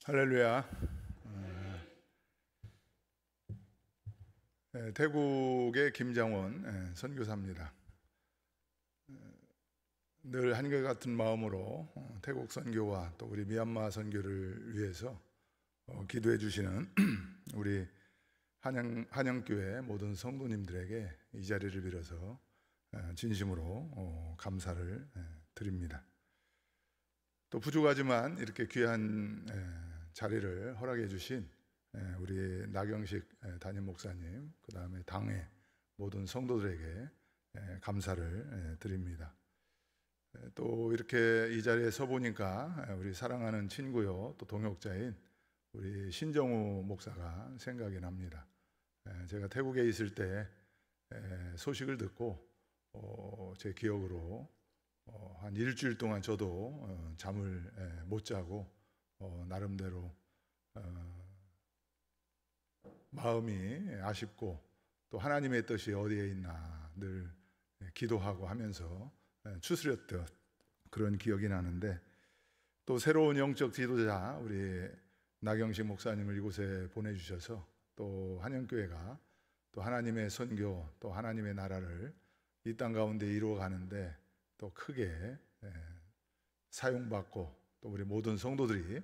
할렐루야. 태국의 김장원 선교사입니다. 늘 한결같은 마음으로 태국 선교와 또 우리 미얀마 선교를 위해서 기도해 주시는 우리 한영교회 모든 성도님들에게 이 자리를 빌어서 진심으로 감사를 드립니다. 또 부족하지만 이렇게 귀한 자리를 허락해 주신 우리 나경식 담임 목사님, 그 다음에 당회 모든 성도들에게 감사를 드립니다. 또 이렇게 이 자리에 서 보니까 우리 사랑하는 친구요 또 동역자인 우리 신정우 목사가 생각이 납니다. 제가 태국에 있을 때 소식을 듣고 제 기억으로 한 일주일 동안 저도 잠을 못 자고 나름대로 마음이 아쉽고 또 하나님의 뜻이 어디에 있나 늘 기도하고 하면서 추스렸던 그런 기억이 나는데, 또 새로운 영적 지도자 우리 나경식 목사님을 이곳에 보내주셔서 또 한영교회가 또 하나님의 선교 또 하나님의 나라를 이 땅 가운데 이루어가는데 또 크게 사용받고 또 우리 모든 성도들이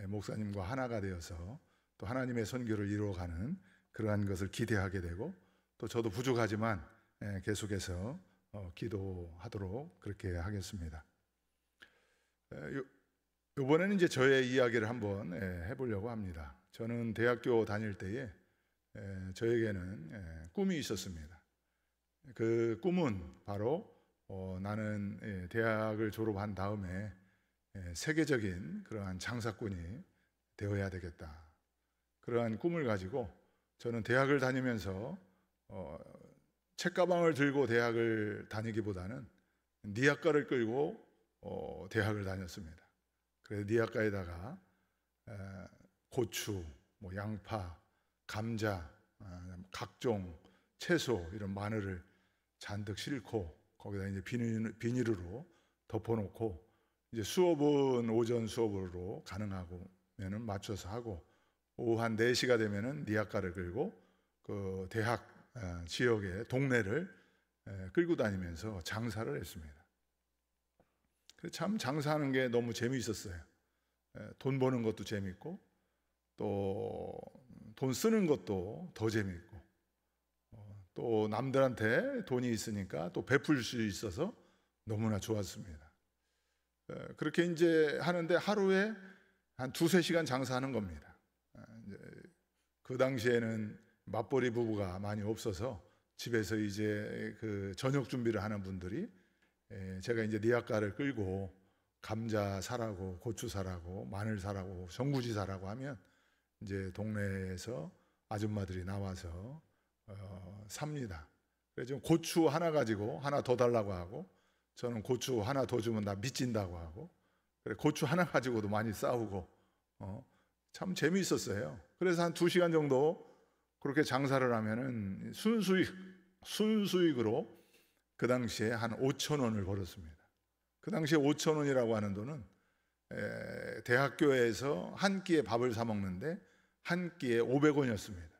목사님과 하나가 되어서 또 하나님의 선교를 이루어가는 그러한 것을 기대하게 되고, 또 저도 부족하지만 계속해서 기도하도록 그렇게 하겠습니다. 이번에는 이제 저의 이야기를 한번 해보려고 합니다. 저는 대학교 다닐 때에 저에게는 꿈이 있었습니다. 그 꿈은 바로 나는 대학을 졸업한 다음에 세계적인 그러한 장사꾼이 되어야 되겠다, 그러한 꿈을 가지고 저는 대학을 다니면서 책가방을 들고 대학을 다니기보다는 니아까를 끌고 대학을 다녔습니다. 그래서 니아까에다가 고추, 양파, 감자, 각종 채소 이런 마늘을 잔뜩 싣고 거기다 이제 비닐으로 덮어놓고 이제 수업은 오전 수업으로 가능하면은 맞춰서 하고, 오후 한 4시가 되면은 니아까를 끌고 그 대학 지역의 동네를 끌고 다니면서 장사를 했습니다. 참 장사하는 게 너무 재미있었어요. 돈 버는 것도 재밌고 또 돈 쓰는 것도 더 재밌고 또 남들한테 돈이 있으니까 또 베풀 수 있어서 너무나 좋았습니다. 그렇게 이제 하는데 하루에 한 2-3시간 장사하는 겁니다. 그 당시에는 맞벌이 부부가 많이 없어서 집에서 이제 그 저녁 준비를 하는 분들이 제가 이제 니아까를 끌고 감자 사라고 고추 사라고 마늘 사라고 전구지 사라고 하면 이제 동네에서 아줌마들이 나와서 삽니다. 그래서 고추 하나 가지고 하나 더 달라고 하고, 저는 고추 하나 더 주면 나 미친다고 하고, 그래 고추 하나 가지고도 많이 싸우고 참 재미있었어요. 그래서 한 2시간 정도 그렇게 장사를 하면은 순수익으로 그 당시에 한 5,000원을 벌었습니다. 그 당시에 5,000원이라고 하는 돈은 대학교에서 한 끼에 밥을 사 먹는데 한 끼에 500원이었습니다.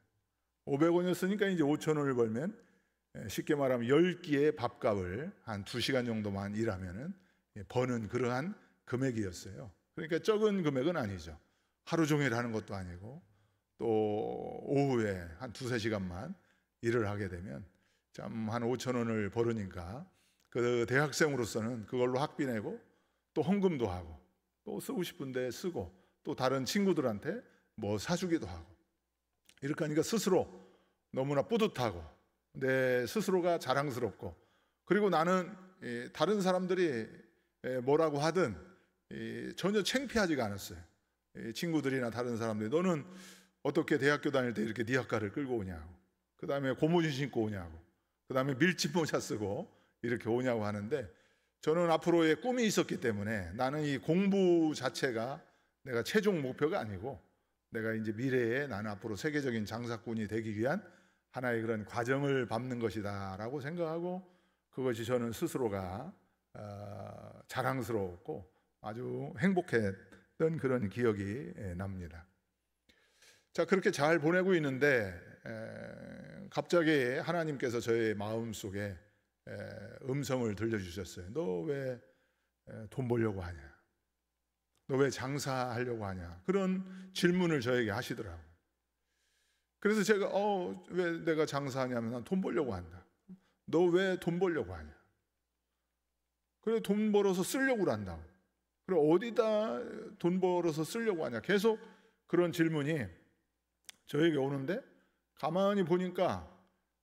500원이었으니까 이제 5,000원을 벌면 쉽게 말하면 10끼의 밥값을 한 2시간 정도만 일하면은 버는 그러한 금액이었어요. 그러니까 적은 금액은 아니죠. 하루 종일 하는 것도 아니고 또 오후에 한 2-3시간만 일을 하게 되면 참 한 5,000원을 벌으니까 그 대학생으로서는 그걸로 학비 내고 또 헌금도 하고 또 쓰고 싶은데 쓰고 또 다른 친구들한테 뭐 사주기도 하고, 이렇게 하니까 스스로 너무나 뿌듯하고 내 스스로가 자랑스럽고, 그리고 나는 다른 사람들이 뭐라고 하든 전혀 창피하지가 않았어요. 친구들이나 다른 사람들이 너는 어떻게 대학교 다닐 때 이렇게 니아까를 끌고 오냐고, 그 다음에 고무신 신고 오냐고, 그 다음에 밀짚 모자 쓰고 이렇게 오냐고 하는데, 저는 앞으로의 꿈이 있었기 때문에 나는 이 공부 자체가 내가 최종 목표가 아니고 내가 이제 미래에 나는 앞으로 세계적인 장사꾼이 되기 위한 하나의 그런 과정을 밟는 것이다 라고 생각하고, 그것이 저는 스스로가 자랑스러웠고 아주 행복했던 했던 그런 기억이 납니다. 자, 그렇게 잘 보내고 있는데 갑자기 하나님께서 저의 마음속에 음성을 들려주셨어요. 너 왜 돈 벌려고 하냐? 너 왜 장사하려고 하냐? 그런 질문을 저에게 하시더라고요. 그래서 제가 왜 내가 장사하냐면 난 돈 벌려고 한다. 너 왜 돈 벌려고 하냐? 그래, 돈 벌어서 쓰려고 한다. 그래, 어디다 돈 벌어서 쓰려고 하냐? 계속 그런 질문이 저에게 오는데 가만히 보니까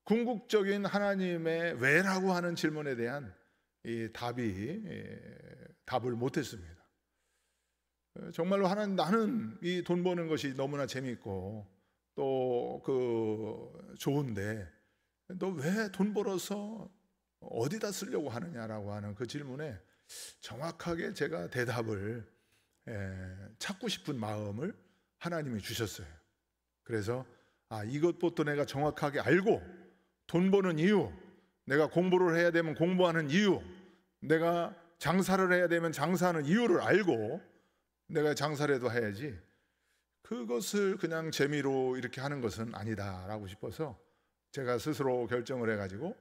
궁극적인 하나님의 왜라고 하는 질문에 대한 이 답을 못했습니다. 정말로 하나님, 나는 이 돈 버는 것이 너무나 재밌고 또 좋은데 너 왜 돈 벌어서 어디다 쓰려고 하느냐라고 하는 그 질문에 정확하게 제가 대답을 찾고 싶은 마음을 하나님이 주셨어요. 그래서 이것부터 내가 정확하게 알고 돈 버는 이유, 내가 공부를 해야 되면 공부하는 이유, 내가 장사를 해야 되면 장사하는 이유를 알고 내가 장사를 해도 해야지 그것을 그냥 재미로 이렇게 하는 것은 아니다라고 싶어서 제가 스스로 결정을 해가지고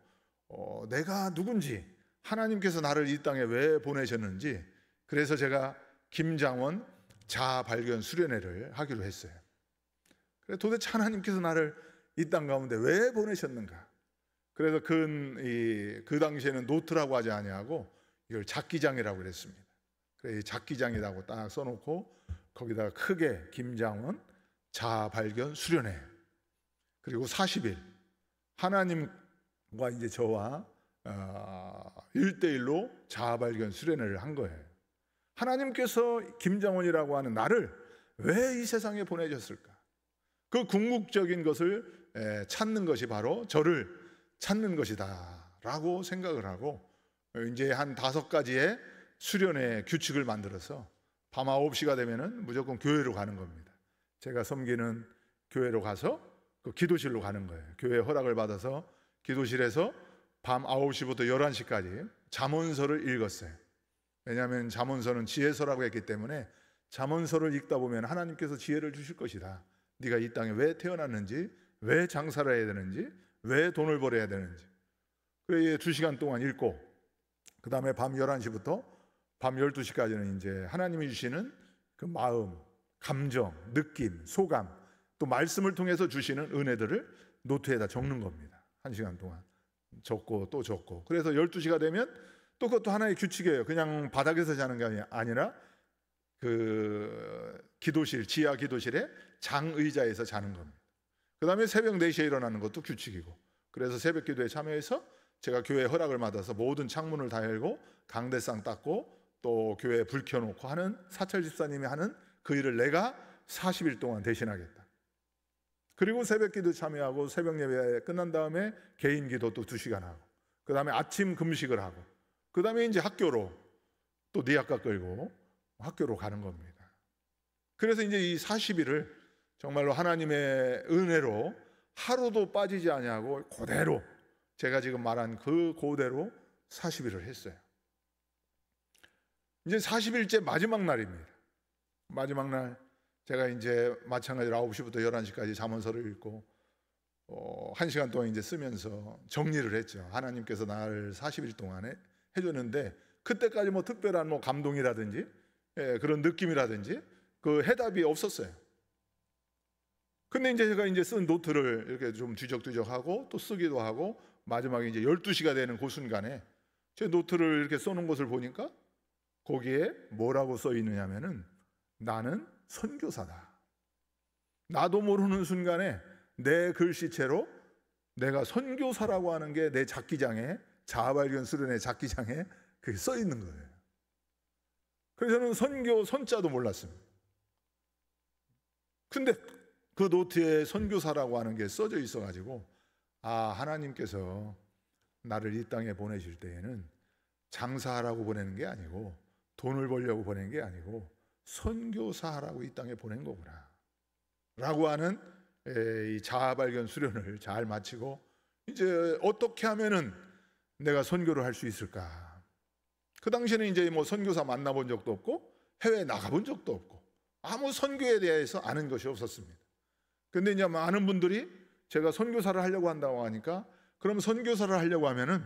내가 누군지, 하나님께서 나를 이 땅에 왜 보내셨는지, 그래서 제가 김장원 자아발견 수련회를 하기로 했어요. 그래, 도대체 하나님께서 나를 이 땅 가운데 왜 보내셨는가? 그래서 그 당시에는 노트라고 하지 아니하고 이걸 작기장이라고 그랬습니다. 그래, 작기장이라고 딱 써놓고 거기다가 크게 김장원 자아발견 수련회, 그리고 40일 하나님과 이제 저와 1대1로 자아발견 수련회를 한 거예요. 하나님께서 김장원이라고 하는 나를 왜 이 세상에 보내셨을까? 그 궁극적인 것을 찾는 것이 바로 저를 찾는 것이다 라고 생각을 하고 이제 한 5가지의 수련회 규칙을 만들어서 밤 9시가 되면은 무조건 교회로 가는 겁니다. 제가 섬기는 교회로 가서 그 기도실로 가는 거예요. 교회 허락을 받아서 기도실에서 밤 9시부터 11시까지 잠언서를 읽었어요. 왜냐하면 잠언서는 지혜서라고 했기 때문에 잠언서를 읽다 보면 하나님께서 지혜를 주실 것이다. 네가 이 땅에 왜 태어났는지, 왜 장사를 해야 되는지, 왜 돈을 벌어야 되는지. 그래 2시간 동안 읽고 그 다음에 밤 11시부터 밤 12시까지는 이제 하나님이 주시는 그 마음, 감정, 느낌, 소감, 또 말씀을 통해서 주시는 은혜들을 노트에다 적는 겁니다. 1시간 동안 적고 또 적고. 그래서 12시가 되면 또 그것도 하나의 규칙이에요. 그냥 바닥에서 자는 게 아니라 그 기도실, 지하 기도실에 장의자에서 자는 겁니다. 그 다음에 새벽 4시에 일어나는 것도 규칙이고. 그래서 새벽 기도에 참여해서 제가 교회 허락을 받아서 모든 창문을 다 열고 강대상 닦고 또 교회에 불 켜놓고 하는 사찰 집사님이 하는 그 일을 내가 40일 동안 대신하겠다. 그리고 새벽 기도 참여하고 새벽 예배 끝난 다음에 개인 기도 또 2시간 하고 그 다음에 아침 금식을 하고 그 다음에 이제 학교로 또 니아까 끌고 학교로 가는 겁니다. 그래서 이제 이 40일을 정말로 하나님의 은혜로 하루도 빠지지 아니하고 그대로 제가 지금 말한 그대로 40일을 했어요. 이제 40일째 마지막 날입니다. 마지막 날 제가 이제 마찬가지로 9시부터 11시까지 잠언서를 읽고 1시간 동안 이제 쓰면서 정리를 했죠. 하나님께서 나를 40일 동안에 해줬는데 그때까지 뭐 특별한 뭐 감동이라든지 그런 느낌이라든지 그 해답이 없었어요. 근데 이제 제가 이제 쓴 노트를 이렇게 좀 뒤적뒤적하고 또 쓰기도 하고 마지막에 이제 12시가 되는 그 순간에 제 노트를 이렇게 써놓은 것을 보니까 거기에 뭐라고 써 있느냐면은 나는 선교사다. 나도 모르는 순간에 내 글씨체로 내가 선교사라고 하는 게 내 작기장에 자아발견 수련회 작기장에 그게 써 있는 거예요. 그래서 저는 선교 선자도 몰랐습니다. 근데 그 노트에 선교사라고 하는 게 써져 있어가지고 하나님께서 나를 이 땅에 보내실 때에는 장사하라고 보내는 게 아니고 돈을 벌려고 보낸 게 아니고 선교사하라고 이 땅에 보낸 거구나 라고 하는 이 자아발견 수련을 잘 마치고 이제 어떻게 하면은 내가 선교를 할 수 있을까. 그 당시에는 이제 뭐 선교사 만나본 적도 없고 해외에 나가본 적도 없고 아무 선교에 대해서 아는 것이 없었습니다. 근데 이제 많은 분들이 제가 선교사를 하려고 한다고 하니까, 그럼 선교사를 하려고 하면은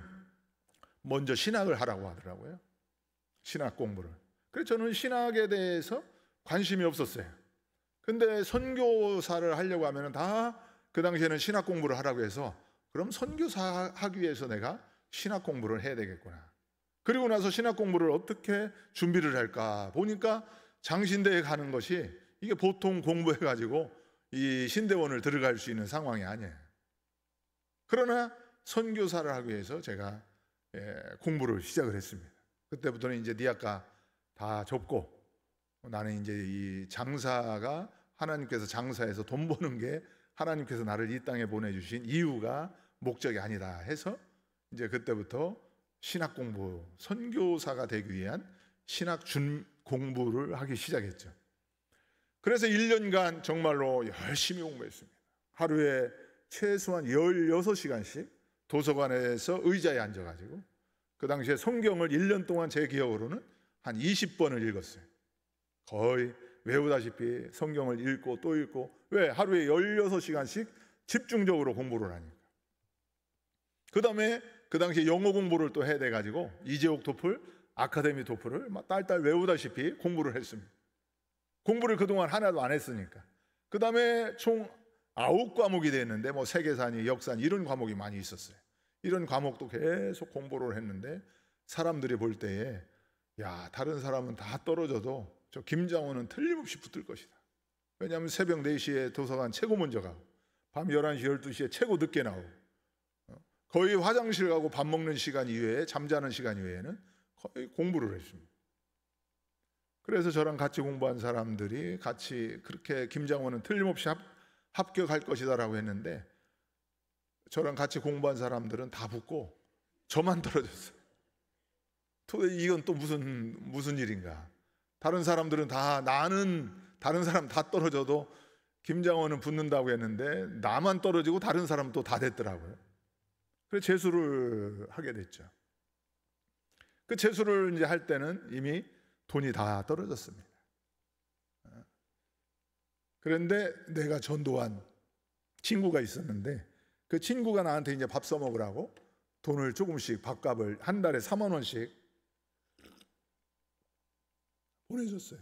먼저 신학을 하라고 하더라고요. 신학 공부를. 그래서 저는 신학에 대해서 관심이 없었어요. 근데 선교사를 하려고 하면은 다 그 당시에는 신학 공부를 하라고 해서, 그럼 선교사 하기 위해서 내가 신학 공부를 해야 되겠구나. 그리고 나서 신학 공부를 어떻게 준비를 할까 보니까 장신대에 가는 것이 이게 보통 공부해가지고 이 신대원을 들어갈 수 있는 상황이 아니에요. 그러나 선교사를 하기 위해서 제가 공부를 시작을 했습니다. 그때부터는 이제 니아까 다 접고, 나는 이제 이 장사가, 하나님께서 장사해서 돈 버는 게 하나님께서 나를 이 땅에 보내주신 이유가 목적이 아니다 해서 이제 그때부터 신학 공부, 선교사가 되기 위한 신학 공부를 하기 시작했죠. 그래서 1년간 정말로 열심히 공부했습니다. 하루에 최소한 16시간씩 도서관에서 의자에 앉아가지고, 그 당시에 성경을 1년 동안 제 기억으로는 한 20번을 읽었어요. 거의 외우다시피 성경을 읽고 또 읽고. 왜? 하루에 16시간씩 집중적으로 공부를 하니까. 그 다음에 그 당시에 영어 공부를 또 해야 돼가지고 이재옥 토플, 아카데미 토플을 막 딸딸 외우다시피 공부를 했습니다. 공부를 그동안 하나도 안 했으니까. 그 다음에 총 9과목이 됐는데, 뭐 세계사니 역사니 이런 과목이 많이 있었어요. 이런 과목도 계속 공부를 했는데, 사람들이 볼 때에 야, 다른 사람은 다 떨어져도 저 김장호는 틀림없이 붙을 것이다. 왜냐하면 새벽 4시에 도서관 최고 먼저 가고, 밤 11시, 12시에 최고 늦게 나오고, 거의 화장실 가고 밥 먹는 시간 이외에, 잠자는 시간 이외에는 거의 공부를 했습니다. 그래서 저랑 같이 공부한 사람들이 같이 그렇게 김장호는 틀림없이 합격할 것이다라고 했는데, 저랑 같이 공부한 사람들은 다 붙고 저만 떨어졌어요. 도대체 이건 또 무슨 일인가? 다른 사람들은 다, 나는 다른 사람 다 떨어져도 김장호는 붙는다고 했는데 나만 떨어지고 다른 사람은 또 다 됐더라고요. 그래서 재수를 하게 됐죠. 그 재수를 이제 할 때는 이미 돈이 다 떨어졌습니다. 그런데 내가 전도한 친구가 있었는데, 그 친구가 나한테 이제 밥 써먹으라고 돈을 조금씩, 밥값을 한 달에 4만 원씩 보내줬어요.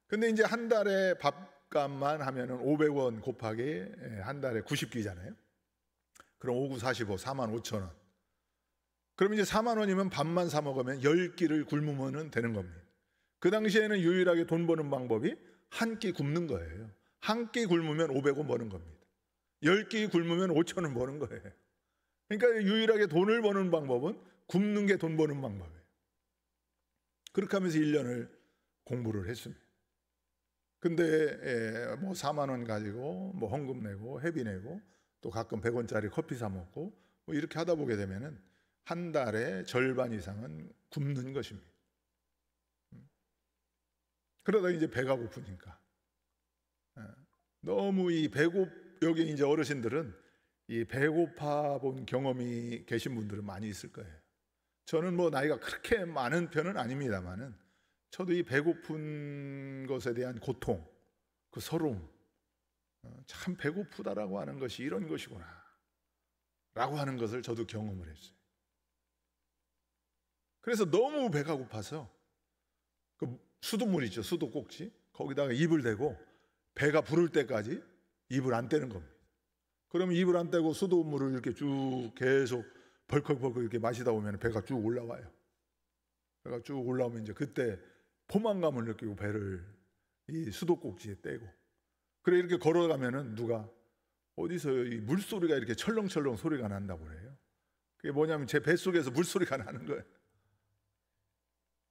근데 이제 한 달에 밥값만 하면은 500원 곱하기 한 달에 90끼잖아요. 그럼 5, 9, 45, 4만 5천 원. 그럼 이제 4만 원이면 밥만 사 먹으면 10끼를 굶으면 되는 겁니다. 그 당시에는 유일하게 돈 버는 방법이 한 끼 굶는 거예요. 한 끼 굶으면 500원 버는 겁니다. 10끼 굶으면 5천 원 버는 거예요. 그러니까 유일하게 돈을 버는 방법은 굶는 게 돈 버는 방법이에요. 그렇게 하면서 1년을 공부를 했습니다. 근데 뭐 4만 원 가지고 뭐 헌금 내고 회비 내고 또 가끔 100원짜리 커피 사 먹고 뭐 이렇게 하다 보게 되면은 한 달에 절반 이상은 굶는 것입니다. 그러다 이제 배가 고프니까 너무 여기 이제 어르신들은 이 배고파 본 경험이 계신 분들은 많이 있을 거예요. 저는 뭐 나이가 그렇게 많은 편은 아닙니다만은, 저도 이 배고픈 것에 대한 고통, 그 서러움, 참 배고프다라고 하는 것이 이런 것이구나 라고 하는 것을 저도 경험을 했어요. 그래서 너무 배가 고파서 그 수돗물 있죠, 수도꼭지, 거기다가 입을 대고 배가 부를 때까지 입을 안 떼는 겁니다. 그러면 입을 안 떼고 수돗물을 이렇게 쭉 계속 벌컥벌컥 이렇게 마시다 보면 배가 쭉 올라와요. 배가 쭉 올라오면 이제 그때 포만감을 느끼고 배를 이 수도꼭지에 떼고, 그래 이렇게 걸어가면은 누가 어디서 이 물소리가 이렇게 철렁철렁 소리가 난다고 그래요. 그게 뭐냐면 제 뱃속에서 물소리가 나는 거예요.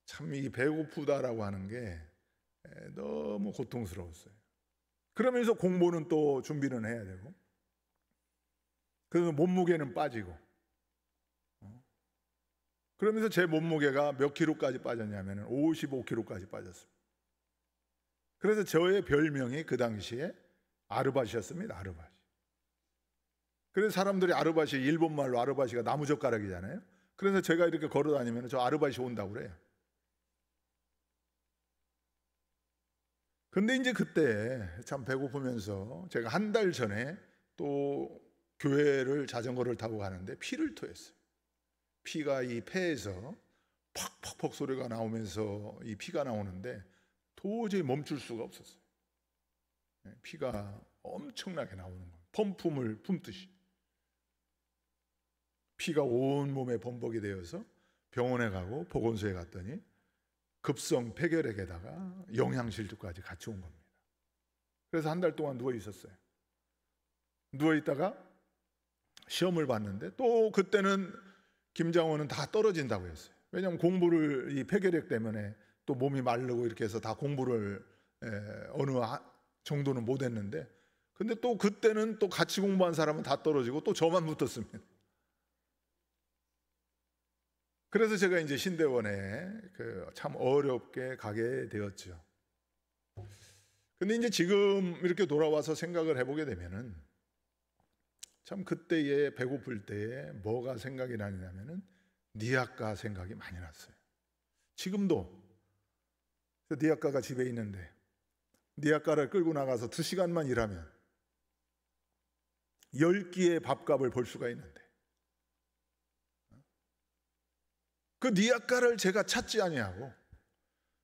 참 이 배고프다라고 하는 게 너무 고통스러웠어요. 그러면서 공부는 또 준비는 해야 되고, 그래서 몸무게는 빠지고, 그러면서 제 몸무게가 몇 킬로까지 빠졌냐면 55킬로까지 빠졌습니다. 그래서 저의 별명이 그 당시에 아르바시였습니다. 아르바시. 그래서 사람들이 아르바시, 일본말로 아르바시가 나무젓가락이잖아요. 그래서 제가 이렇게 걸어 다니면 저 아르바시 온다고 그래요. 근데 이제 그때 참 배고프면서 제가 한 달 전에 또 교회를 자전거를 타고 가는데 피를 토했어요. 피가 이 폐에서 퍽퍽퍽 소리가 나오면서 이 피가 나오는데 도저히 멈출 수가 없었어요. 피가 엄청나게 나오는 거예요. 펌품을 품듯이. 피가 온 몸에 범벅이 되어서 병원에 가고 보건소에 갔더니 급성 폐결핵에다가 영양실조까지 같이 온 겁니다. 그래서 한 달 동안 누워 있었어요. 누워 있다가 시험을 봤는데 또 그때는 김장호는 다 떨어진다고 했어요. 왜냐하면 공부를 이 폐결핵 때문에 또 몸이 마르고 이렇게 해서 다 공부를 어느 정도는 못 했는데, 근데 또 그때는 또 같이 공부한 사람은 다 떨어지고 또 저만 붙었습니다. 그래서 제가 이제 신대원에 참 어렵게 가게 되었죠. 근데 이제 지금 이렇게 돌아와서 생각을 해보게 되면은 참 그때에 배고플 때에 뭐가 생각이 나냐면은 니아까 생각이 많이 났어요. 지금도 니아까가 집에 있는데 니아까를 끌고 나가서 2시간만 일하면 10끼의 밥값을 벌 수가 있는데 그 니아까를 제가 찾지 아니하고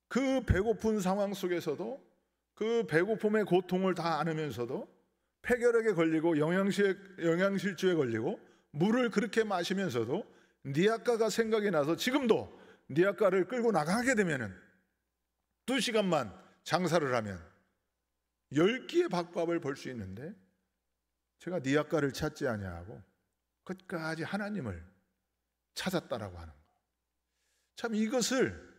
그 배고픈 상황 속에서도 그 배고픔의 고통을 다 안으면서도 폐결핵에 걸리고 영양실조에 걸리고 물을 그렇게 마시면서도 니아까가 생각이 나서 지금도 니아까를 끌고 나가게 되면은 2시간만 장사를 하면 10끼의 밥값을 벌 수 있는데 제가 니아까를 찾지 아니하고 끝까지 하나님을 찾았다라고 하는 거. 참 이것을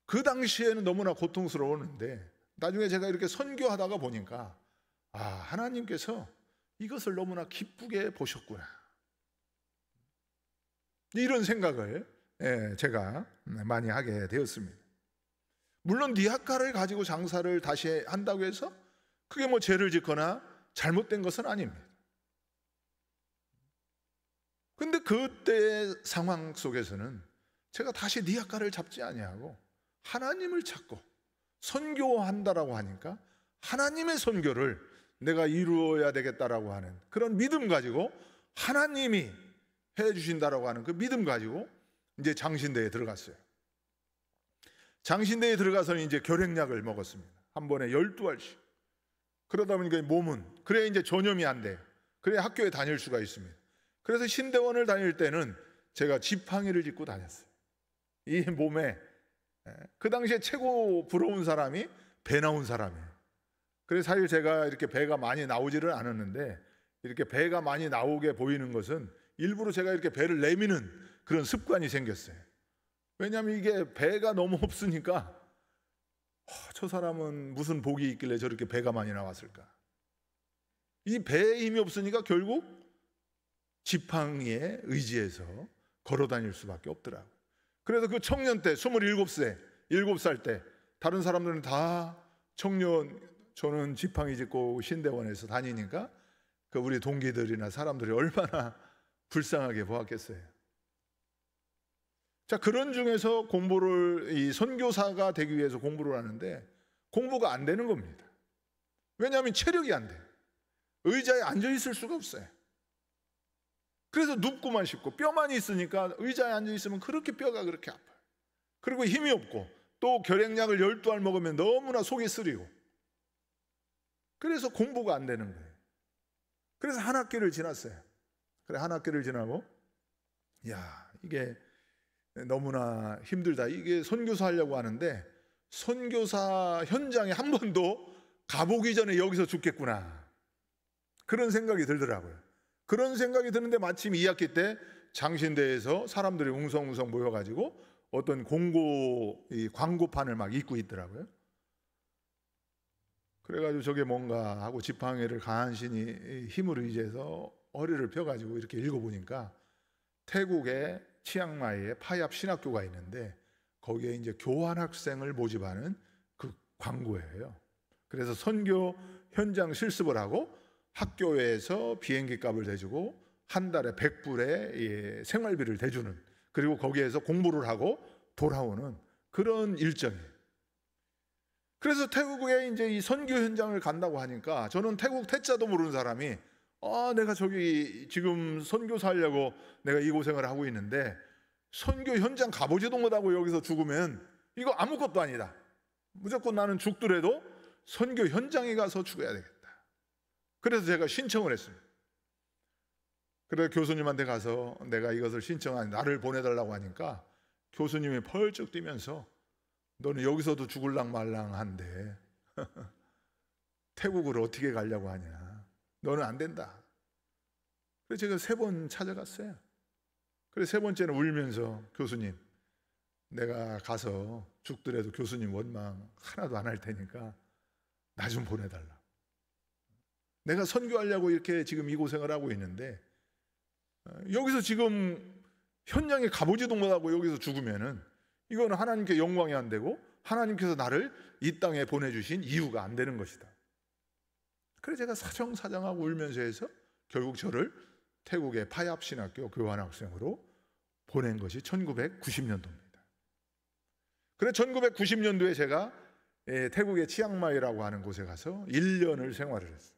그 당시에는 너무나 고통스러웠는데 나중에 제가 이렇게 선교하다가 보니까 하나님께서 이것을 너무나 기쁘게 보셨구나, 이런 생각을 제가 많이 하게 되었습니다. 물론 니아까를 가지고 장사를 다시 한다고 해서 그게 뭐 죄를 짓거나 잘못된 것은 아닙니다. 근데 그때의 상황 속에서는 제가 다시 니아까를 잡지 아니하고 하나님을 찾고 선교한다라고 하니까 하나님의 선교를 내가 이루어야 되겠다라고 하는 그런 믿음 가지고 하나님이 해주신다라고 하는 그 믿음 가지고 이제 장신대에 들어갔어요. 장신대에 들어가서는 이제 결핵약을 먹었습니다. 한 번에 12알씩. 그러다 보니까 몸은 그래야 이제 전염이 안 돼요. 그래야 학교에 다닐 수가 있습니다. 그래서 신대원을 다닐 때는 제가 지팡이를 짚고 다녔어요. 이 몸에 그 당시에 최고 부러운 사람이 배 나온 사람이에요. 그래서 사실 제가 이렇게 배가 많이 나오지를 않았는데 이렇게 배가 많이 나오게 보이는 것은 일부러 제가 이렇게 배를 내미는 그런 습관이 생겼어요. 왜냐하면 이게 배가 너무 없으니까 저 사람은 무슨 복이 있길래 저렇게 배가 많이 나왔을까. 이 배에 힘이 없으니까 결국 지팡이에 의지해서 걸어 다닐 수밖에 없더라고요. 그래서 그 청년 때 7살 때 다른 사람들은 다 청년, 저는 지팡이 짚고 신대원에서 다니니까 그 우리 동기들이나 사람들이 얼마나 불쌍하게 보았겠어요. 자, 그런 중에서 이 선교사가 되기 위해서 공부를 하는데 공부가 안 되는 겁니다. 왜냐하면 체력이 안 돼요. 의자에 앉아 있을 수가 없어요. 그래서 눕고만 싶고 뼈만 있으니까 의자에 앉아 있으면 뼈가 그렇게 아파요. 그리고 힘이 없고 또 결핵약을 12알 먹으면 너무나 속이 쓰리고 그래서 공부가 안 되는 거예요. 그래서 한 학기를 지났어요. 그래, 한 학기를 지나고 이게 너무나 힘들다. 이게 선교사 하려고 하는데 선교사 현장에 한 번도 가보기 전에 여기서 죽겠구나, 그런 생각이 들더라고요. 그런 생각이 드는데 마침 2학기 때 장신대에서 사람들이 웅성웅성 모여가지고 어떤 광고판을 막 읽고 있더라고요. 그래가지고 저게 뭔가 하고 지팡이를 간신히 힘을 의지해서 허리를 펴가지고 이렇게 읽어보니까 태국의 치앙마이에 파얍 신학교가 있는데 거기에 이제 교환학생을 모집하는 그 광고예요. 그래서 선교 현장 실습을 하고 학교에서 비행기 값을 대주고 한 달에 100불의 생활비를 대주는, 그리고 거기에서 공부를 하고 돌아오는 그런 일정이에요. 그래서 태국에 이제 이 선교 현장을 간다고 하니까 저는 태국 태자도 모르는 사람이 내가 저기 지금 선교사 하려고 내가 이 고생을 하고 있는데 선교 현장 가보지도 못하고 여기서 죽으면 이거 아무것도 아니다. 무조건 나는 죽더라도 선교 현장에 가서 죽어야 되겠다. 그래서 제가 신청을 했습니다. 그래서 교수님한테 가서 내가 이것을 신청한 나를 보내달라고 하니까 교수님이 펄쩍 뛰면서 너는 여기서도 죽을랑 말랑한데 태국으로 어떻게 가려고 하냐. 너는 안 된다. 그래서 제가 3번 찾아갔어요. 그래서 3번째는 울면서 교수님, 내가 가서 죽더라도 교수님 원망 하나도 안 할 테니까 나 좀 보내달라. 내가 선교하려고 이렇게 지금 이 고생을 하고 있는데 여기서 지금 현장에 가보지도 못하고 여기서 죽으면은 이거는 하나님께 영광이 안 되고 하나님께서 나를 이 땅에 보내주신 이유가 안 되는 것이다. 그래서 제가 사정사정하고 울면서 해서 결국 저를 태국의 파얏신학교 교환학생으로 보낸 것이 1990년도입니다. 그래서 1990년도에 제가 태국의 치앙마이라고 하는 곳에 가서 1년을 생활을 했어요.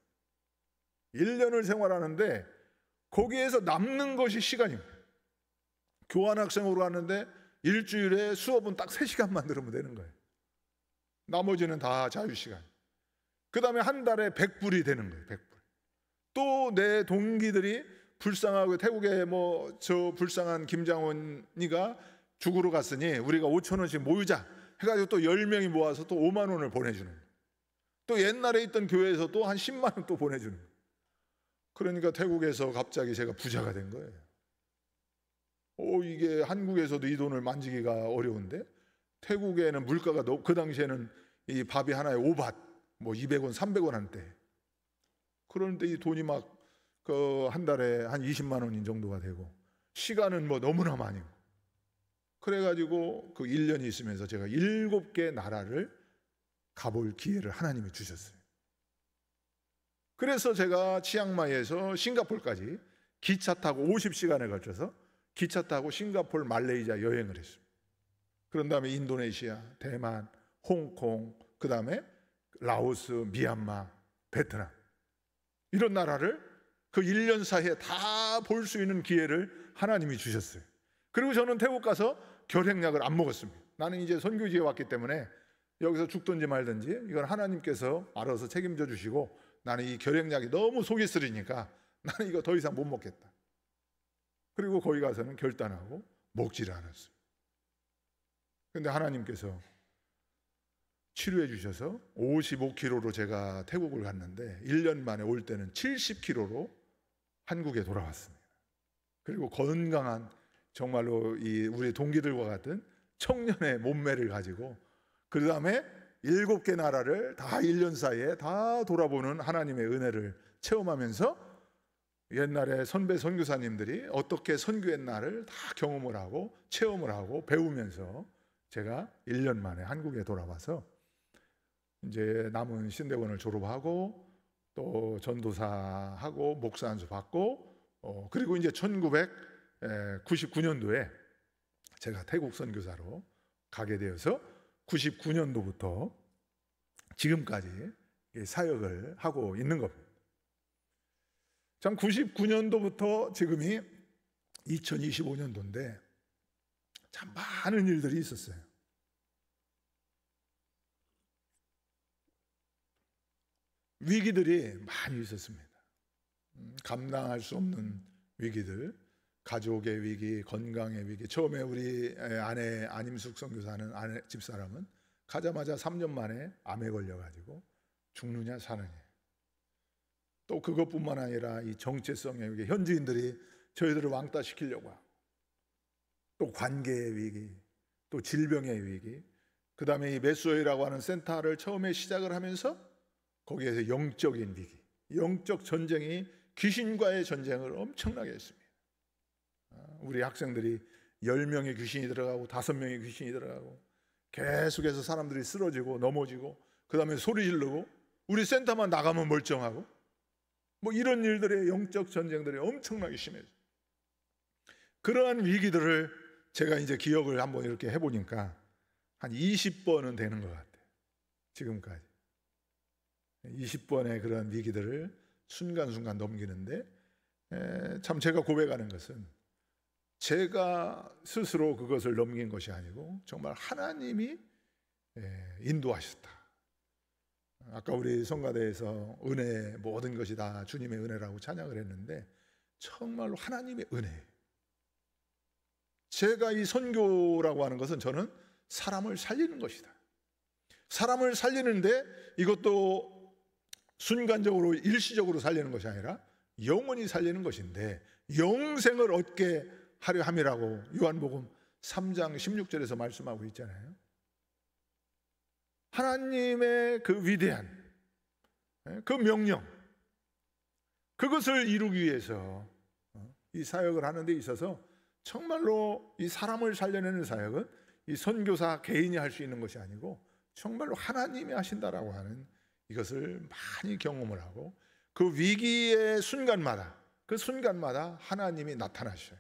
1년을 생활하는데 거기에서 남는 것이 시간입니다. 교환학생으로 가는데 일주일에 수업은 딱 3시간만 들으면 되는 거예요. 나머지는 다 자유시간. 그 다음에 한 달에 100불이 되는 거예요. 100불. 또 내 동기들이 불쌍하고 태국에 저 불쌍한 김장원이가 죽으러 갔으니 우리가 5,000원씩 모으자 해가지고 또 10명이 모아서 또 5만 원을 보내주는 거예요. 또 옛날에 있던 교회에서 또 한 10만 원 또 보내주는 거예요. 그러니까 태국에서 갑자기 제가 부자가 된 거예요. 이게 한국에서도 이 돈을 만지기가 어려운데 태국에는 물가가 그 당시에는 이 밥이 하나에 5밭 200원 300원 한때. 그런데 이 돈이 막 한 달에 한 20만 원인 정도가 되고 시간은 너무나 많이. 그래가지고 그 1년이 있으면서 제가 7개 나라를 가볼 기회를 하나님이 주셨어요. 그래서 제가 치앙마이에서 싱가포르까지 기차 타고 50시간에 걸쳐서 기차 타고 싱가포르, 말레이시아 여행을 했습니다. 그런 다음에 인도네시아, 대만, 홍콩, 그 다음에 라오스, 미얀마, 베트남 이런 나라를 그 1년 사이에 다 볼 수 있는 기회를 하나님이 주셨어요. 그리고 저는 태국 가서 결핵약을 안 먹었습니다. 나는 이제 선교지에 왔기 때문에 여기서 죽든지 말든지 이건 하나님께서 알아서 책임져 주시고 나는 이 결핵약이 너무 속이 쓰리니까 나는 이거 더 이상 못 먹겠다. 그리고 거기 가서는 결단하고 먹지를 않았어요. 그런데 하나님께서 치료해 주셔서 55kg로 제가 태국을 갔는데 1년 만에 올 때는 70kg로 한국에 돌아왔습니다. 그리고 건강한 정말로 우리 동기들과 같은 청년의 몸매를 가지고 그 다음에 7개 나라를 다 1년 사이에 다 돌아보는 하나님의 은혜를 체험하면서 옛날에 선배 선교사님들이 어떻게 선교했나를 다 경험을 하고 체험을 하고 배우면서 제가 1년 만에 한국에 돌아와서 이제 남은 신대원을 졸업하고 또 전도사하고 목사 안수 받고 그리고 이제 1999년도에 제가 태국 선교사로 가게 되어서 99년도부터 지금까지 사역을 하고 있는 겁니다. 참 99년도부터 지금이 2025년도인데 참 많은 일들이 있었어요. 위기들이 많이 있었습니다. 감당할 수 없는 위기들, 가족의 위기, 건강의 위기. 처음에 우리 아내 안임숙 선교사는 아내 집사람은 가자마자 3년 만에 암에 걸려가지고 죽느냐 사느냐. 또 그것뿐만 아니라 이 정체성의 위기, 현지인들이 저희들을 왕따시키려고 하고 또 관계의 위기, 또 질병의 위기, 그 다음에 이 메소이라고 하는 센터를 처음에 시작을 하면서 거기에서 영적인 위기, 영적 전쟁이 귀신과의 전쟁을 엄청나게 했습니다. 우리 학생들이 10명의 귀신이 들어가고 5명의 귀신이 들어가고 계속해서 사람들이 쓰러지고 넘어지고 그 다음에 소리 지르고 우리 센터만 나가면 멀쩡하고 이런 일들의 영적 전쟁들이 엄청나게 심해졌어요. 그러한 위기들을 제가 이제 기억을 한번 이렇게 해보니까 한 20번은 되는 것 같아요. 지금까지 20번의 그런 위기들을 순간순간 넘기는데, 참 제가 고백하는 것은 제가 스스로 그것을 넘긴 것이 아니고 정말 하나님이 인도하셨다. 아까 우리 성가대에서 은혜, 모든 것이 다 주님의 은혜라고 찬양을 했는데 정말로 하나님의 은혜. 제가 이 선교라고 하는 것은 저는 사람을 살리는 것이다. 사람을 살리는데 이것도 순간적으로 일시적으로 살리는 것이 아니라 영원히 살리는 것인데 영생을 얻게 하려 함이라고 요한복음 3장 16절에서 말씀하고 있잖아요. 하나님의 그 위대한 그 명령, 그것을 이루기 위해서 이 사역을 하는 데 있어서 정말로 이 사람을 살려내는 사역은 이 선교사 개인이 할 수 있는 것이 아니고 정말로 하나님이 하신다라고 하는 이것을 많이 경험을 하고, 그 위기의 순간마다 그 순간마다 하나님이 나타나셔요.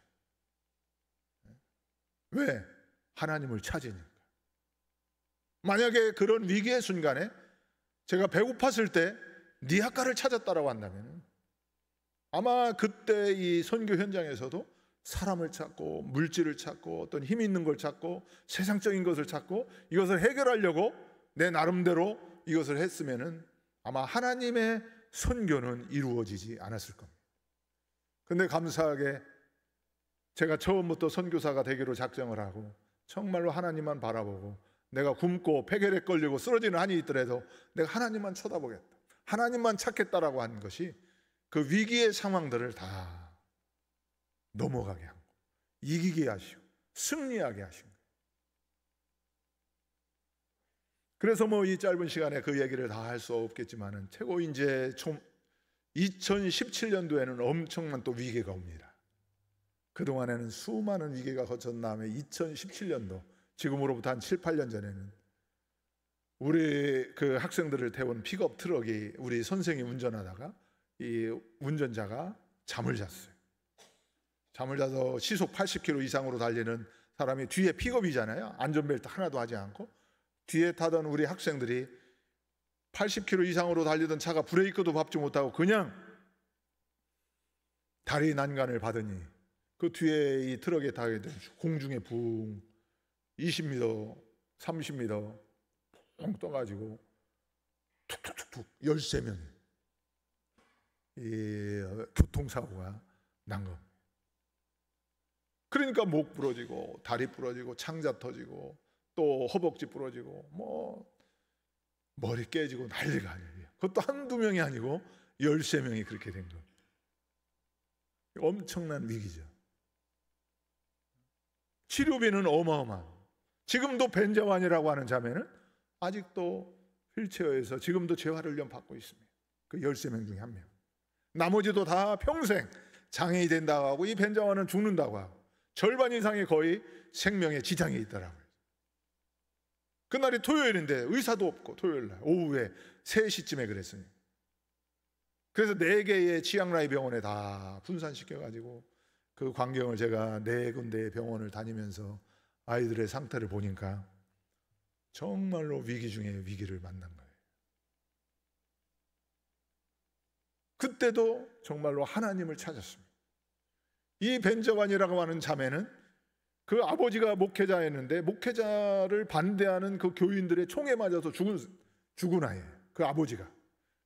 왜? 하나님을 찾으니까. 만약에 그런 위기의 순간에 제가 배고팠을 때 니아까를 찾았다라고 한다면 아마 그때 이 선교 현장에서도 사람을 찾고 물질을 찾고 어떤 힘 있는 걸 찾고 세상적인 것을 찾고 이것을 해결하려고 내 나름대로 이것을 했으면은 아마 하나님의 선교는 이루어지지 않았을 겁니다. 근데 감사하게 제가 처음부터 선교사가 되기로 작정을 하고 정말로 하나님만 바라보고, 내가 굶고 폐결에 걸리고 쓰러지는 한이 있더라도 내가 하나님만 쳐다보겠다, 하나님만 찾겠다라고 하는 것이 그 위기의 상황들을 다 넘어가게 하고 이기게 하시고 승리하게 하신 거예요. 그래서 뭐 이 짧은 시간에 그 얘기를 다 할 수 없겠지만은 최고 이제 2017년도에는 엄청난 또 위기가 옵니다. 그동안에는 수많은 위기가 거친 다음에 2017년도, 지금으로부터 한 7, 8년 전에는 우리 그 학생들을 태운 픽업 트럭이 우리 선생이 운전하다가 이 운전자가 잠을 잤어요. 잠을 자서 시속 80km 이상으로 달리는 사람이 뒤에 픽업이잖아요. 안전벨트 하나도 하지 않고 뒤에 타던 우리 학생들이 80km 이상으로 달리던 차가 브레이크도 밟지 못하고 그냥 다리 난간을 받으니 그 뒤에 이 트럭에 타게 된 공중에 붕 20m, 30m 붕 떠가지고 툭툭툭툭 13명 이 교통사고가 난 겁니다. 그러니까 목 부러지고 다리 부러지고 창자 터지고 또 허벅지 부러지고 뭐 머리 깨지고 난리가 아니에요. 그것도 한두 명이 아니고 13명이 그렇게 된 겁니다. 엄청난 위기죠. 치료비는 어마어마한, 지금도 벤자완이라고 하는 자매는 아직도 휠체어에서 지금도 재활훈련 받고 있습니다. 그 13명 중에 한 명. 나머지도 다 평생 장애인이 된다고 하고 이 벤자완은 죽는다고 하고 절반 이상이 거의 생명에 지장이 있더라고요. 그날이 토요일인데 의사도 없고 토요일날 오후에 3시쯤에 그랬으니 그래서 4개의 치앙라이 병원에 다 분산시켜가지고 그 광경을 제가 4군데의 병원을 다니면서 아이들의 상태를 보니까 정말로 위기 중에 위기를 만난 거예요. 그때도 정말로 하나님을 찾았습니다. 이 벤저완이라고 하는 자매는 그 아버지가 목회자였는데 목회자를 반대하는 그 교인들의 총에 맞아서 죽은 아이예요. 그 아버지가.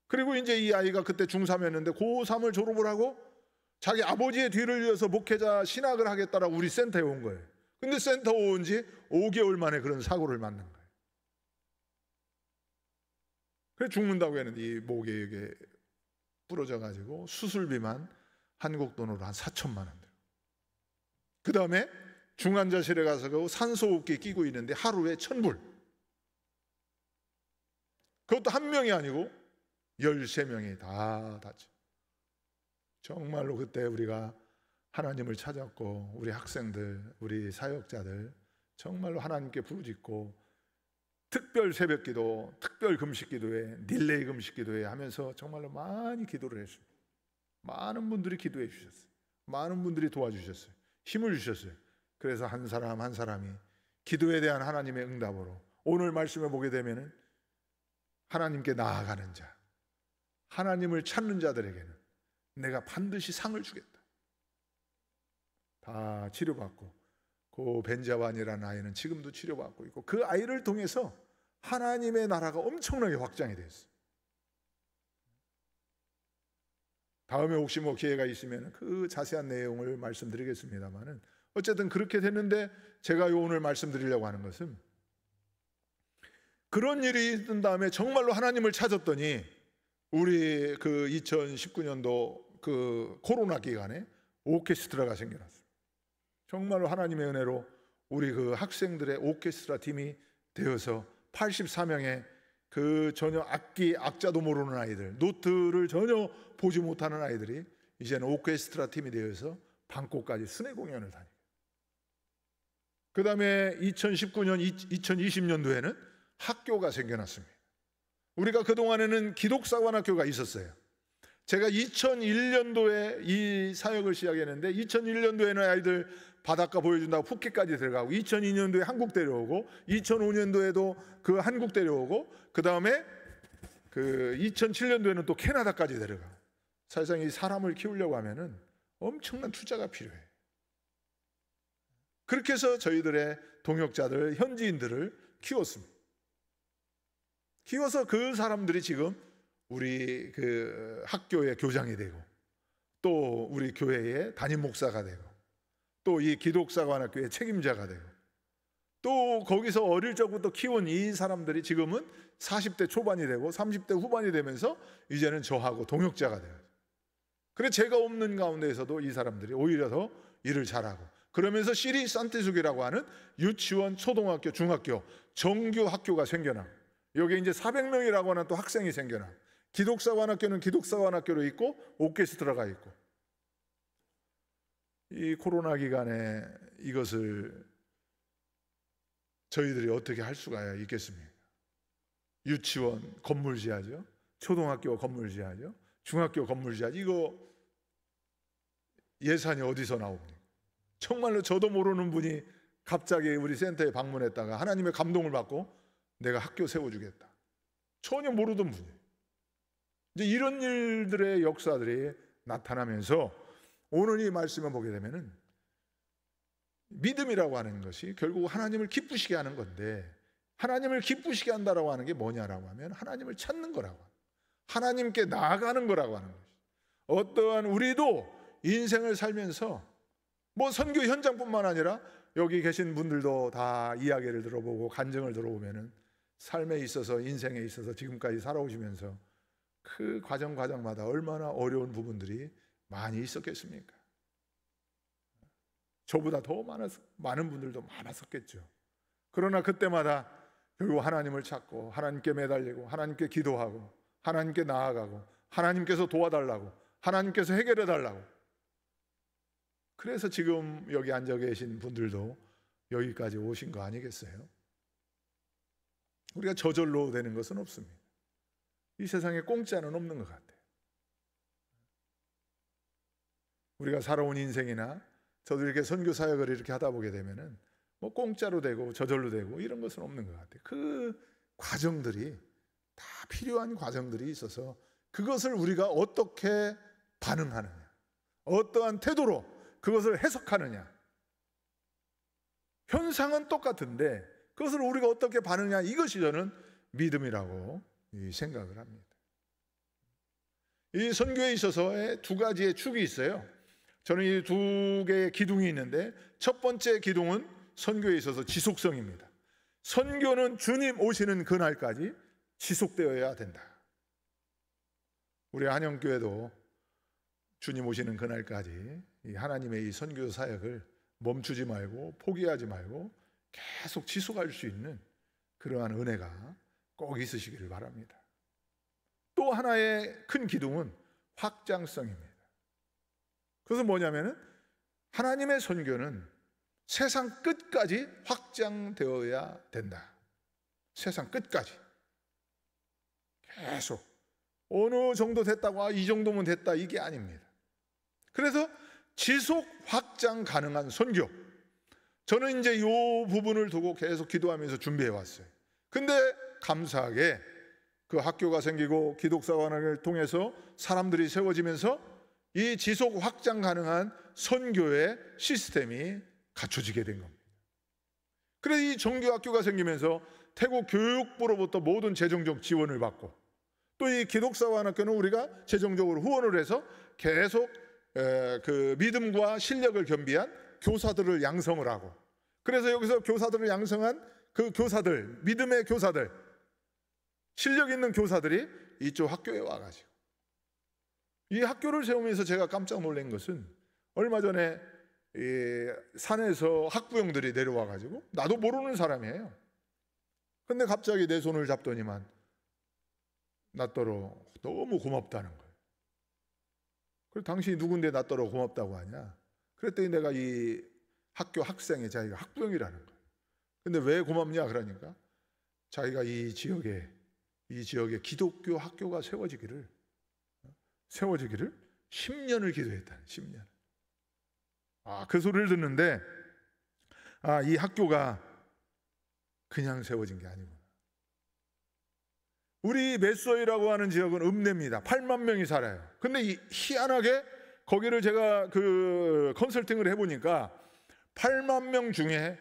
그리고 이제 이 아이가 그때 중3이었는데 고3을 졸업을 하고 자기 아버지의 뒤를 이어서 목회자 신학을 하겠다라고 우리 센터에 온 거예요. 근데 센터 온 지 5개월 만에 그런 사고를 만난 거예요. 그래서 죽는다고 했는데 이 목에 이게 부러져 가지고 수술비만 한국 돈으로 한 4천만 원 돼요. 그 다음에 중환자실에 가서 그 산소호흡기 끼고 있는데 하루에 1,000불. 그것도 한 명이 아니고 13명이 다 다쳐. 정말로 그때 우리가 하나님을 찾았고 우리 학생들, 우리 사역자들 정말로 하나님께 부르짖고 특별 새벽기도, 특별 금식기도회, 릴레이 금식기도회 하면서 정말로 많이 기도를 했어요. 많은 분들이 기도해 주셨어요. 많은 분들이 도와주셨어요. 힘을 주셨어요. 그래서 한 사람 한 사람이 기도에 대한 하나님의 응답으로 오늘 말씀을 보게 되면은 하나님께 나아가는 자, 하나님을 찾는 자들에게는 내가 반드시 상을 주겠다. 다 치료받고, 그 벤자완이라는 아이는 지금도 치료받고 있고, 그 아이를 통해서 하나님의 나라가 엄청나게 확장이 됐어요. 다음에 혹시 기회가 있으면 그 자세한 내용을 말씀드리겠습니다만은, 어쨌든 그렇게 됐는데, 제가 오늘 말씀드리려고 하는 것은, 그런 일이 있던 다음에 정말로 하나님을 찾았더니 우리 그 2019년도 그 코로나 기간에 오케스트라가 생겨났어요. 정말로 하나님의 은혜로 우리 그 학생들의 오케스트라 팀이 되어서 84명의 그 전혀 악자도 모르는 아이들, 노트를 전혀 보지 못하는 아이들이 이제는 오케스트라 팀이 되어서 방콕까지 순회 공연을 다니고, 그 다음에 2019년, 2020년도에는 학교가 생겨났습니다. 우리가 그동안에는 기독사관학교가 있었어요. 제가 2001년도에 이 사역을 시작했는데, 2001년도에는 아이들 바닷가 보여준다고 푸켓까지 들어가고, 2002년도에 한국 데려오고, 2005년도에도 그 한국 데려오고, 그 다음에 그 2007년도에는 또 캐나다까지 데려가고. 사실상 이 사람을 키우려고 하면은 엄청난 투자가 필요해요. 그렇게 해서 저희들의 동역자들, 현지인들을 키웠습니다. 키워서 그 사람들이 지금 우리 그 학교의 교장이 되고, 또 우리 교회의 담임 목사가 되고, 또 이 기독사관학교의 책임자가 되고, 또 거기서 어릴 적부터 키운 이 사람들이 지금은 40대 초반이 되고 30대 후반이 되면서 이제는 저하고 동역자가 돼요. 그래서 제가 없는 가운데에서도 이 사람들이 오히려 더 일을 잘하고, 그러면서 시리 산티숙이라고 하는 유치원, 초등학교, 중학교, 정규 학교가 생겨나. 여기에 이제 400명이라고 하는 또 학생이 생겨나. 기독사관학교는 기독사관학교로 있고, 오케스트라가 있고. 이 코로나 기간에 이것을 저희들이 어떻게 할 수가 있겠습니까? 유치원 건물 지하죠, 초등학교 건물 지하죠, 중학교 건물 지하죠. 이거 예산이 어디서 나옵니까? 정말로 저도 모르는 분이 갑자기 우리 센터에 방문했다가 하나님의 감동을 받고 내가 학교 세워주겠다. 전혀 모르던 분이에요. 이제 이런 일들의 역사들이 나타나면서 오늘 이 말씀을 보게 되면은, 믿음이라고 하는 것이 결국 하나님을 기쁘시게 하는 건데, 하나님을 기쁘시게 한다라고 하는 게 뭐냐라고 하면 하나님을 찾는 거라고, 하나님께 나아가는 거라고 하는 것이. 어떠한 우리도 인생을 살면서 선교 현장뿐만 아니라 여기 계신 분들도 다 이야기를 들어보고 간증을 들어보면은 삶에 있어서, 인생에 있어서 지금까지 살아오시면서 그 과정마다 얼마나 어려운 부분들이 많이 있었겠습니까? 저보다 더 많은 분들도 많았었겠죠. 그러나 그때마다 결국 하나님을 찾고, 하나님께 매달리고, 하나님께 기도하고, 하나님께 나아가고, 하나님께서 도와달라고, 하나님께서 해결해 달라고. 그래서 지금 여기 앉아 계신 분들도 여기까지 오신 거 아니겠어요? 우리가 저절로 되는 것은 없습니다. 이 세상에 공짜는 없는 것 같아요. 우리가 살아온 인생이나 저도 이렇게 선교 사역을 이렇게 하다 보게 되면은 공짜로 되고 저절로 되고 이런 것은 없는 것 같아요. 그 과정들이 다 필요한 과정들이 있어서 그것을 우리가 어떻게 반응하느냐, 어떠한 태도로 그것을 해석하느냐. 현상은 똑같은데 그것을 우리가 어떻게 반응하냐, 이것이 저는 믿음이라고 생각을 합니다. 이 선교에 있어서의 두 가지의 축이 있어요. 저는 이 두 개의 기둥이 있는데, 첫 번째 기둥은 선교에 있어서 지속성입니다. 선교는 주님 오시는 그날까지 지속되어야 된다. 우리 한영교회도 주님 오시는 그날까지 이 하나님의 이 선교 사역을 멈추지 말고 포기하지 말고 계속 지속할 수 있는 그러한 은혜가 꼭 있으시기를 바랍니다. 또 하나의 큰 기둥은 확장성입니다. 그것은 뭐냐면은 하나님의 선교는 세상 끝까지 확장되어야 된다. 세상 끝까지. 계속 어느 정도 됐다고 이 정도면 됐다, 이게 아닙니다. 그래서 지속 확장 가능한 선교, 저는 이제 이 부분을 두고 계속 기도하면서 준비해 왔어요. 근데 감사하게 그 학교가 생기고 기독사관을 통해서 사람들이 세워지면서 이 지속 확장 가능한 선교의 시스템이 갖춰지게 된 겁니다. 그래서 이 정규학교가 생기면서 태국 교육부로부터 모든 재정적 지원을 받고, 또 이 기독사관학교는 우리가 재정적으로 후원을 해서 계속 그 믿음과 실력을 겸비한 교사들을 양성을 하고, 그래서 여기서 교사들을 양성한 그 교사들, 믿음의 교사들, 실력 있는 교사들이 이쪽 학교에 와가지고, 이 학교를 세우면서 제가 깜짝 놀란 것은, 얼마 전에 산에서 학부형들이 내려와가지고, 나도 모르는 사람이에요. 근데 갑자기 내 손을 잡더니만 나더러 너무 고맙다는 거예요. 그래서 당신이 누군데 나더러 고맙다고 하냐? 그랬더니 내가 이 학교 학생의 자기가 학부형이라는 거예요. 근데 왜 고맙냐 그러니까, 자기가 이 지역에 기독교 학교가 세워지기를 10년을 기도했다는, 10년. 그 소리를 듣는데, 이 학교가 그냥 세워진 게 아니구나. 우리 메소이라고 하는 지역은 읍내입니다. 8만 명이 살아요. 근데 희한하게 거기를 제가 그 컨설팅을 해보니까 8만 명 중에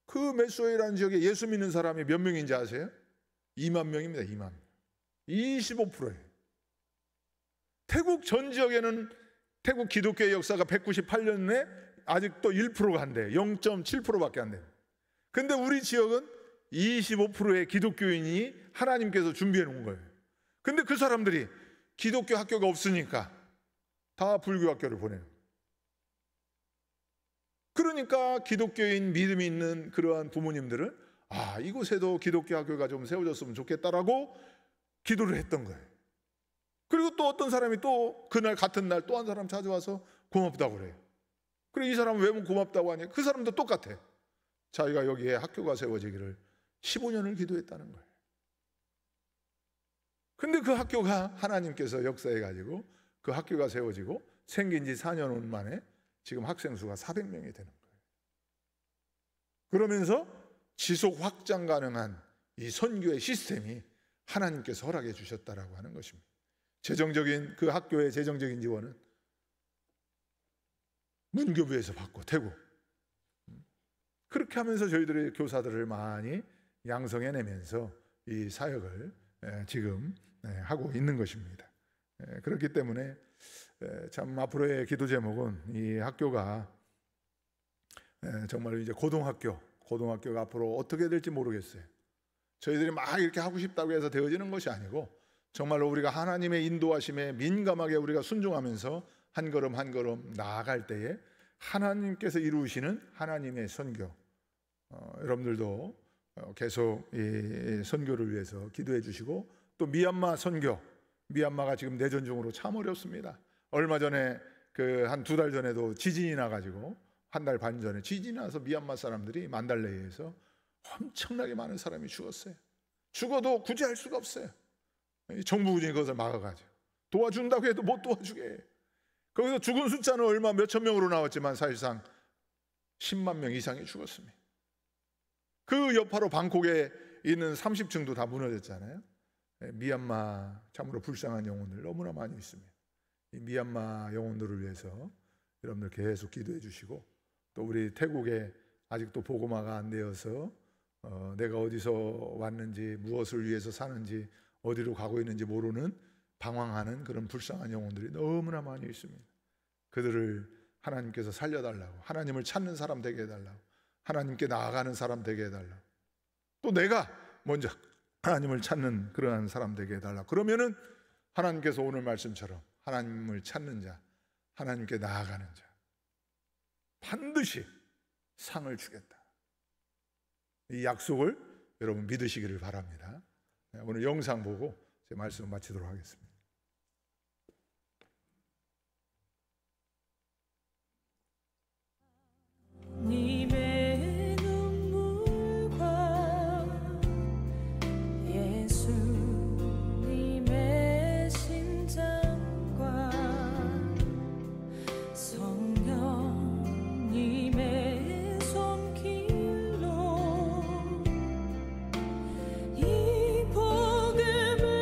그 메소이라는 지역에 예수 믿는 사람이 몇 명인지 아세요? 2만 명입니다. 2만 명. 25%예요. 태국 전 지역에는 태국 기독교의 역사가 198년에 아직도 1%가 안 돼요. 0.7%밖에 안 돼요. 근데 우리 지역은 25%의 기독교인이 하나님께서 준비해 놓은 거예요. 근데 그 사람들이 기독교 학교가 없으니까 다 불교 학교를 보내요. 그러니까 기독교인 믿음이 있는 그러한 부모님들은 이곳에도 기독교 학교가 좀 세워졌으면 좋겠다라고 기도를 했던 거예요. 그리고 또 어떤 사람이 또 그날 같은 날 또 한 사람 찾아와서 고맙다고 그래요. 그래, 이 사람은 왜 고맙다고 하냐? 그 사람도 똑같아. 자기가 여기에 학교가 세워지기를 15년을 기도했다는 거예요. 근데 그 학교가 하나님께서 역사해 가지고 그 학교가 세워지고 생긴 지 4년 만에 지금 학생 수가 400명이 되는 거예요. 그러면서 지속 확장 가능한 이 선교의 시스템이 하나님께서 허락해 주셨다라고 하는 것입니다. 재정적인 그 학교의 재정적인 지원은 문교부에서 받고, 태국. 그렇게 하면서 저희들의 교사들을 많이 양성해내면서 이 사역을 지금 하고 있는 것입니다. 그렇기 때문에 참 앞으로의 기도 제목은 이 학교가 정말 이제 고등학교가 앞으로 어떻게 될지 모르겠어요. 저희들이 막 이렇게 하고 싶다고 해서 되어지는 것이 아니고, 정말로 우리가 하나님의 인도하심에 민감하게 우리가 순종하면서 한 걸음 한 걸음 나아갈 때에 하나님께서 이루시는 하나님의 선교, 여러분들도 계속 이 선교를 위해서 기도해 주시고, 또 미얀마 선교, 미얀마가 지금 내전 중으로 참 어렵습니다. 얼마 전에 한 2달 전에도 지진이 나가지고, 한 달 반 전에 지진이 나서 미얀마 사람들이 만달레이에서 엄청나게 많은 사람이 죽었어요. 죽어도 구제할 수가 없어요. 정부군이 그것을 막아가지고 도와준다고 해도 못 도와주게 해요. 거기서 죽은 숫자는 얼마 몇천 명으로 나왔지만 사실상 10만 명 이상이 죽었습니다. 그 여파로 방콕에 있는 30층도 다 무너졌잖아요. 미얀마 참으로 불쌍한 영혼들 너무나 많이 있습니다. 이 미얀마 영혼들을 위해서 여러분들 계속 기도해 주시고, 또 우리 태국에 아직도 복음화가 안 되어서 내가 어디서 왔는지, 무엇을 위해서 사는지, 어디로 가고 있는지 모르는 방황하는 그런 불쌍한 영혼들이 너무나 많이 있습니다. 그들을 하나님께서 살려달라고, 하나님을 찾는 사람 되게 해달라고, 하나님께 나아가는 사람 되게 해달라고, 또 내가 먼저 하나님을 찾는 그러한 사람 되게 해달라고. 그러면은 하나님께서 오늘 말씀처럼 하나님을 찾는 자, 하나님께 나아가는 자 반드시 상을 주겠다. 이 약속을 여러분 믿으시기를 바랍니다. 오늘 영상 보고 제 말씀 마치도록 하겠습니다. 님의 눈물과 예수님의 심장과 성령님의 손길로 이 복음을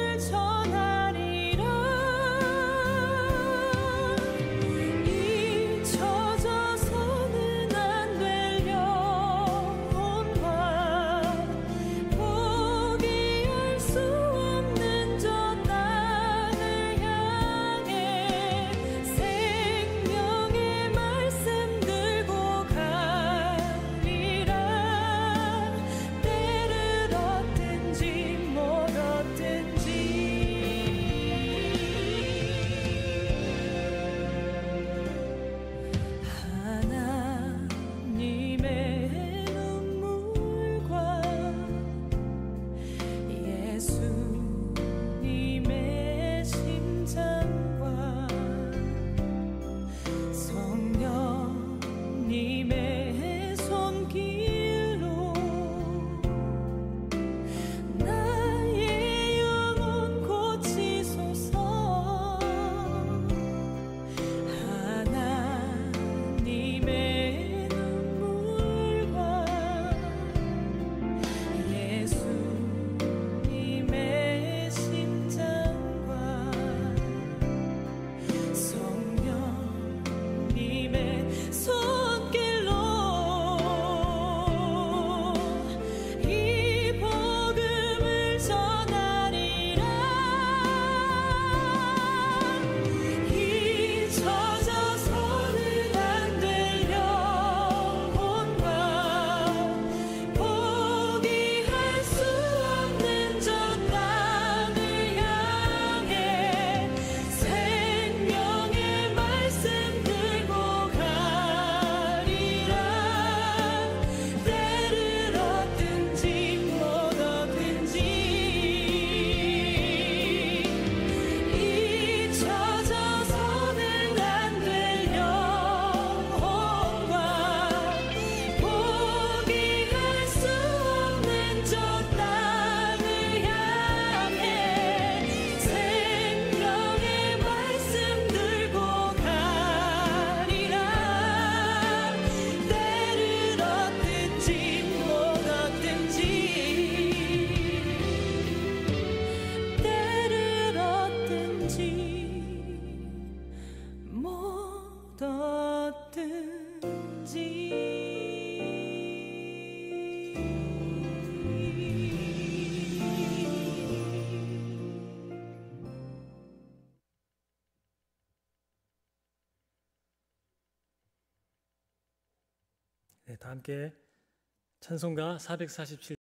다 함께 찬송가 447